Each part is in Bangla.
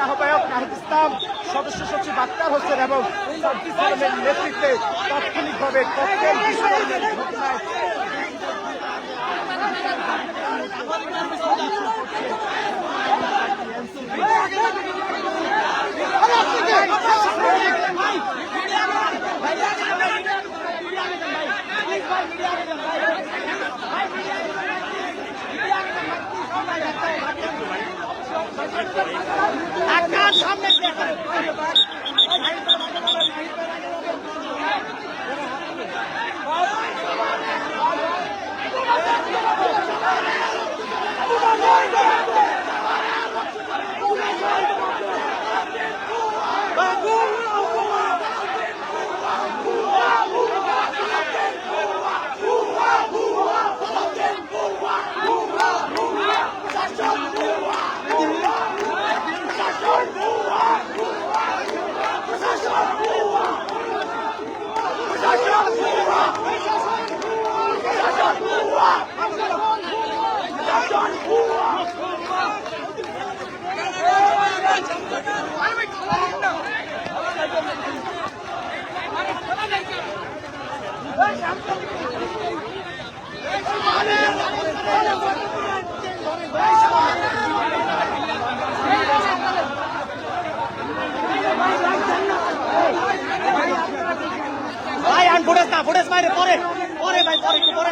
আহ্বায়ক নাহিদ ইসলাম, সদস্য সচিব আক্তার হোসেন এবং সার্জিস আলমের নেতৃত্বে তাৎক্ষণিকভাবে ককটেল বিস্ফোরণের ঘটনায় সামনে ভাই আন ফুটেজ না, ফুটেজ বাইরে পরে পরে ভাই পরে একটু পরে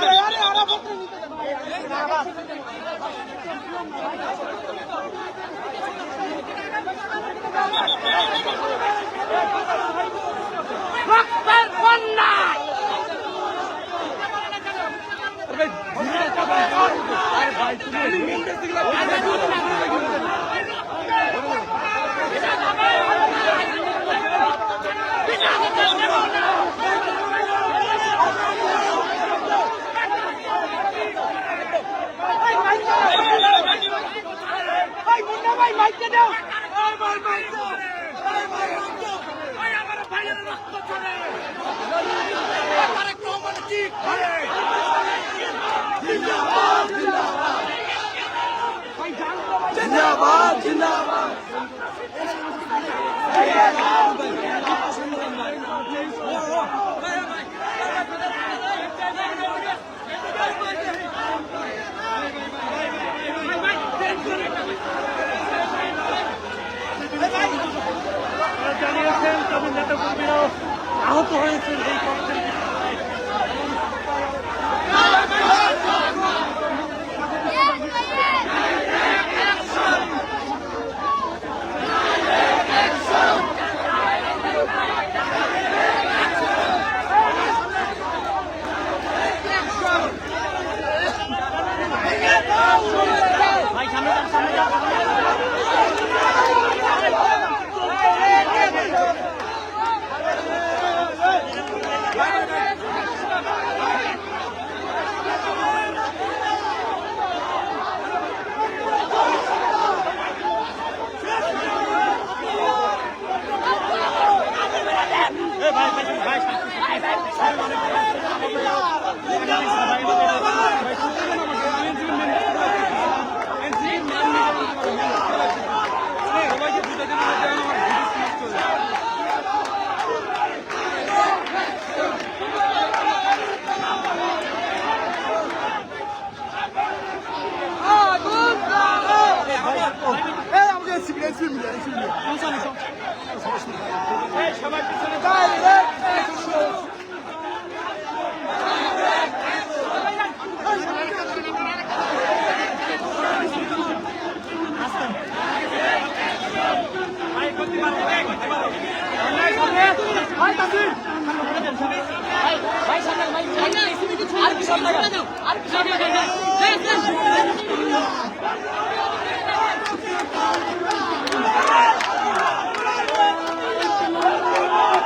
জিন্দাবাদ জিন্দাবাদ জানিয়েছেন তবে নেতাকর্মীরাও আহত হয়েছেন এই ককটেল আর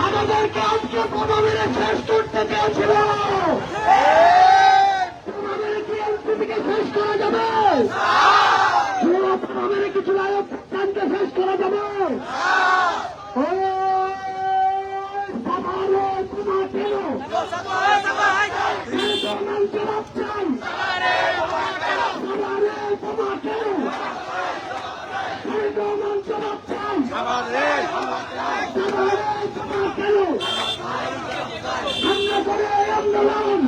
আমাদেরকে আজকে বোমা মেরে শেষ করতে চেয়েছিল। তোমাদের কি এনসিপিকে শেষ করা যাবে? বোমা মেরে কিছু রাজস্থানকে শেষ করা যাবে? হামলা করে আন্দোলন,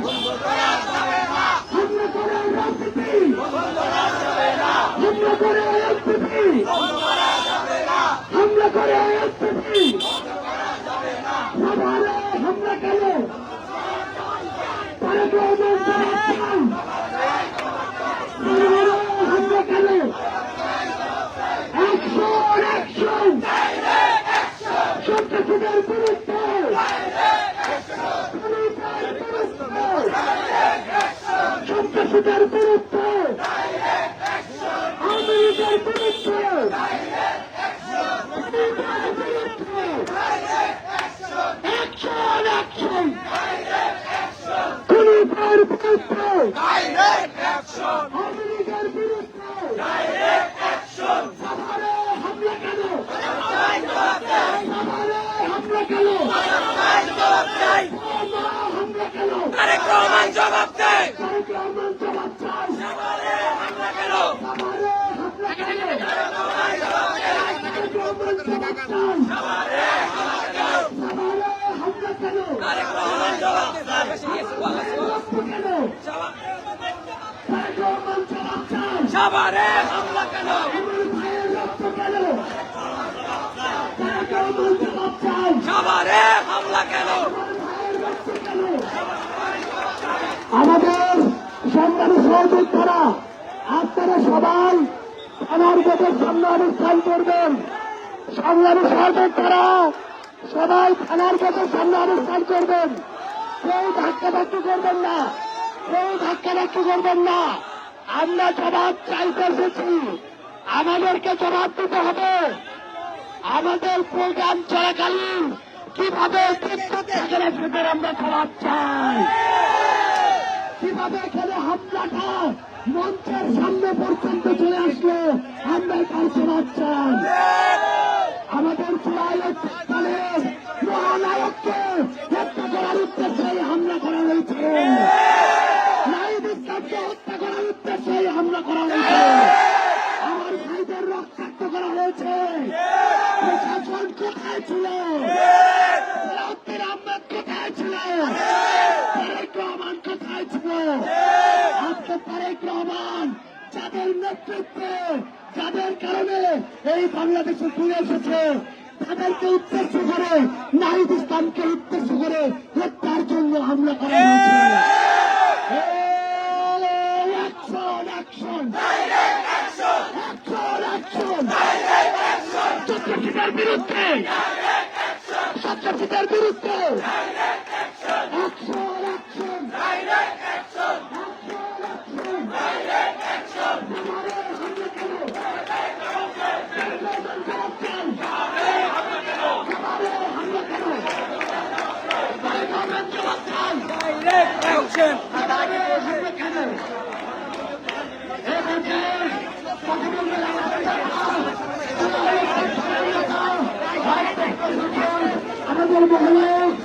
হামলা করে রাজনীতি, হামলা করে এসপিপি, হামলা করে এসপিপি, সবারে হামলা কেন? তারেক রহমান জবাব চান। হামলা কেন? অ্যাকশন, অ্যাকশন, সন্ত্রাসীদের বিরুদ্ধে, সন্ত্রাসীদের বিরুদ্ধে, আওয়ামী লীগের বিরুদ্ধে, অ্যাকশন, অ্যাকশন, খুনিদের বিরুদ্ধে, আওয়ামী লীগের বিরুদ্ধে, সবারে হামলা কেন? সবারে হামলা কেন? হামলা কেন? তারেক রহমান জবাব দেয়। তারেক রহমান জবাব চাই। সবারে হামলা কেন? সবারে হামলা কেন? তারেক রহমান জবাব চাই। সবারে হামলা কেন? সবারে হামলা কেন? তারেক রহমান জবাব দেয়। রক্ত কেন? তারেক রহমান জবাব চাই। সবারে হামলা কেন? আমার ভাইয়ের রক্ত কেন? তারেক রহমান জবাব চাই। সবারে হামলা কেন? আমার ভাইয়ের রক্ত কেন? আমাদের সংগ্রামী সহযোদ্ধারা আপনারা সবাই থানার গেটের সামনে অবস্থান করবেন। সংগ্রামী সহযোদ্ধারা সবাই থানার গেটের সামনে অবস্থান করবেন। কেউ ধাক্কাধাক্কি করবেন না, কেউ ধাক্কাধাক্কি করবেন না। আমরা জবাব চাইতে এসেছি, আমাদেরকে জবাব দিতে হবে। আমাদের প্রোগ্রাম চলাকালীন কিভাবে সেখানে আমরা জবাব চাই। কিভাবে এখানে হামলাটা মঞ্চের সামনে পর্যন্ত চলে আসলো, আমরা তার জবাব চাই। আমাদের চূড়াইয়ের মহানায়ককে হত্যা করার উদ্দেশ্যে হামলা করা হয়েছে। নাহিদ ইসলামকে হত্যা করার উদ্দেশ্যে হামলা করা হয়েছে। আমার ভাইদের রক্তাক্ত করা হয়েছে। প্রশাসন কোথায় ছিল? আহমেদ কোথায় ছিল? তারেক রহমান কোথায় ছিল? আজকে তারেক রহমান যাদের নেতৃত্বে, যাদের কারণে এই বাংলাদেশে ফিরে এসেছে, তাদেরকে উদ্দেশ্য করে, নাহিদ ইসলামকে উদ্দেশ্য করে হত্যার জন্য হামলা করা হয়েছে। অ্যাকশন, অ্যাকশন, অ্যাকশন, অ্যাকশন, সন্ত্রাসীদের বিরুদ্ধে, সন্ত্রাসীদের বিরুদ্ধে, অ্যাকশন, অ্যাকশন, Direct action! কথা বলবেন মহলে